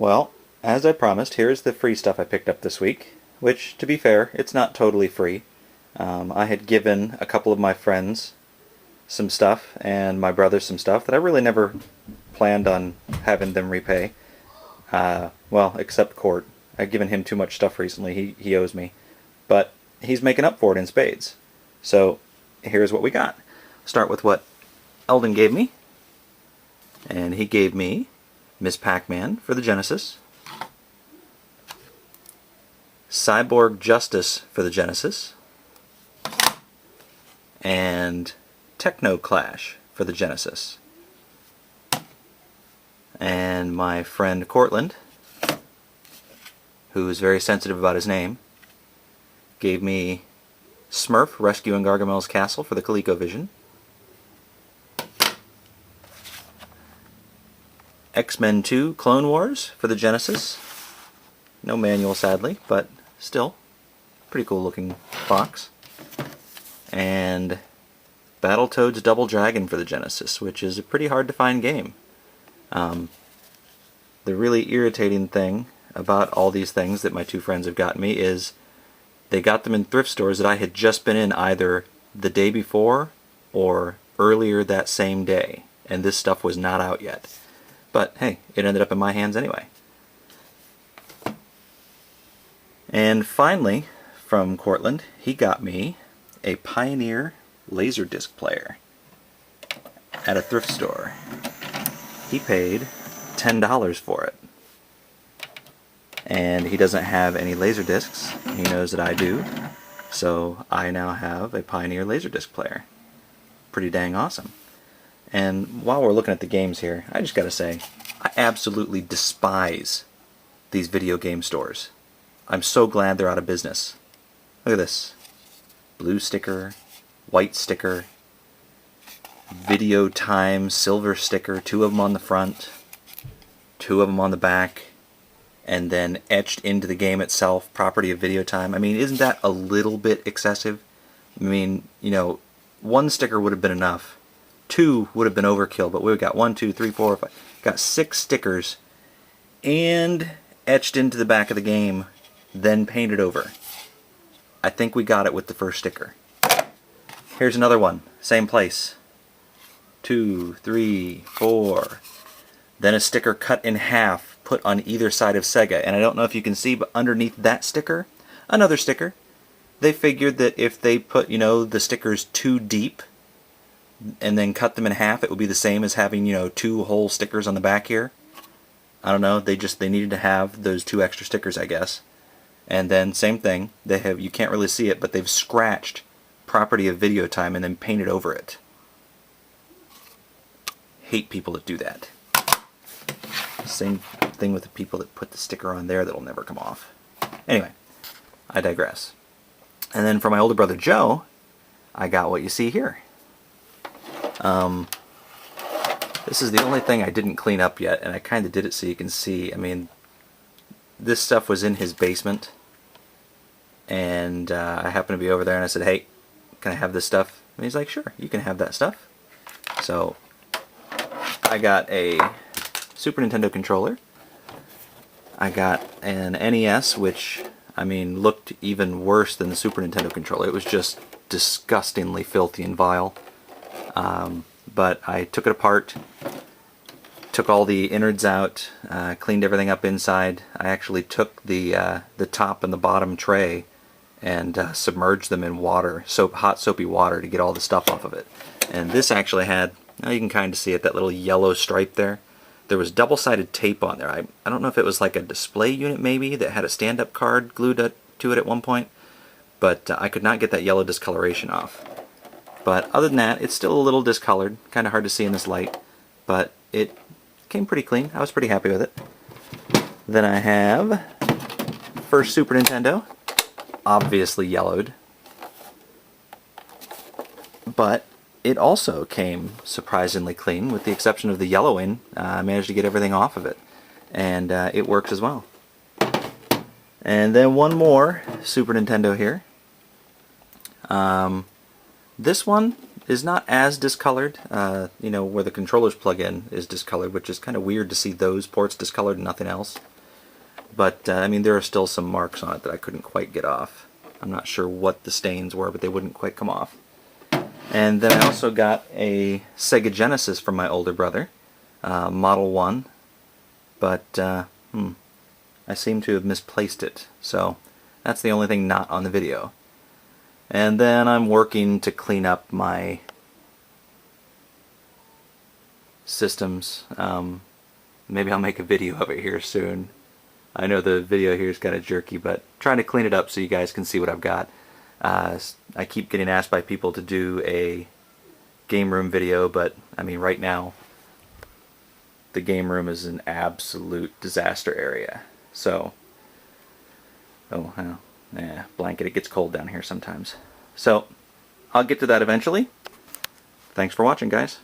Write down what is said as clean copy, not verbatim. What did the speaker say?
Well, as I promised, here's the free stuff I picked up this week, which, to be fair, it's not totally free. I had given a couple of my friends some stuff, and my brother some stuff, that I really never planned on having them repay. Well, except Court. I've given him too much stuff recently, he owes me. But he's making up for it in spades. So, here's what we got. Start with what Eldon gave me. And he gave me Miss Pac-Man for the Genesis, Cyborg Justice for the Genesis, and Techno Clash for the Genesis. And my friend Cortland, who is very sensitive about his name, gave me Smurf Rescuing Gargamel's Castle for the ColecoVision, X-Men 2 Clone Wars for the Genesis. No manual, sadly, but still, pretty cool looking box. And Battletoads Double Dragon for the Genesis, which is a pretty hard to find game. The really irritating thing about all these things that my two friends have gotten me is they got them in thrift stores that I had just been in either the day before or earlier that same day, and this stuff was not out yet. But hey, it ended up in my hands anyway. And finally, from Cortland, he got me a Pioneer Laserdisc player at a thrift store. He paid $10 for it. And he doesn't have any Laserdiscs. He knows that I do. So I now have a Pioneer Laserdisc player. Pretty dang awesome. And while we're looking at the games here, I just gotta say, I absolutely despise these video game stores. I'm so glad they're out of business. Look at this. Blue sticker, white sticker, Video Time silver sticker, 2 of them on the front, 2 of them on the back, and then etched into the game itself, property of Video Time. I mean, isn't that a little bit excessive? I mean, you know, 1 sticker would have been enough. 2 would have been overkill, but we've got 1, 2, 3, 4, 5. Got 6 stickers, and etched into the back of the game, then painted over. I think we got it with the first sticker. Here's another one, same place. 2, 3, 4. Then a sticker cut in half, put on either side of Sega. And I don't know if you can see, but underneath that sticker, another sticker. They figured that if they put, you know, the stickers too deep, and then cut them in half, it would be the same as having, you know, 2 whole stickers on the back here. I don't know, they needed to have those 2 extra stickers, I guess. And then same thing, you can't really see it, but they've scratched property of Video Time and then painted over it. Hate people that do that. Same thing with the people that put the sticker on there that'll never come off. Anyway, I digress. And then for my older brother Joe, I got what you see here. This is the only thing I didn't clean up yet, and I kind of did it so you can see. I mean, this stuff was in his basement, and I happened to be over there, and I said, hey, can I have this stuff? And he's like, sure, you can have that stuff. So, I got a Super Nintendo controller. I got an NES, which, I mean, looked even worse than the Super Nintendo controller. It was just disgustingly filthy and vile. But I took it apart, took all the innards out, cleaned everything up inside. I actually took the top and the bottom tray and submerged them in water, hot soapy water, to get all the stuff off of it. And this actually had, now you can kind of see it, that little yellow stripe there. There was double-sided tape on there. I don't know if it was like a display unit maybe that had a stand-up card glued to it at one point, but I could not get that yellow discoloration off. But other than that, it's still a little discolored, kind of hard to see in this light, but it came pretty clean. I was pretty happy with it. Then I have first Super Nintendo, obviously yellowed, but it also came surprisingly clean, with the exception of the yellowing. I managed to get everything off of it, and it works as well. And then one more Super Nintendo here. This one is not as discolored, you know, where the controllers plug in is discolored, which is kind of weird to see those ports discolored and nothing else. But, I mean, there are still some marks on it that I couldn't quite get off. I'm not sure what the stains were, but they wouldn't quite come off. And then I also got a Sega Genesis from my older brother, Model 1, but I seem to have misplaced it, so that's the only thing not on the video. And then I'm working to clean up my systems. Maybe I'll make a video of it here soon. I know the video here is kind of jerky, but trying to clean it up so you guys can see what I've got. I keep getting asked by people to do a game room video, but I mean right now the game room is an absolute disaster area. So, blanket, it gets cold down here sometimes. So, I'll get to that eventually. Thanks for watching, guys.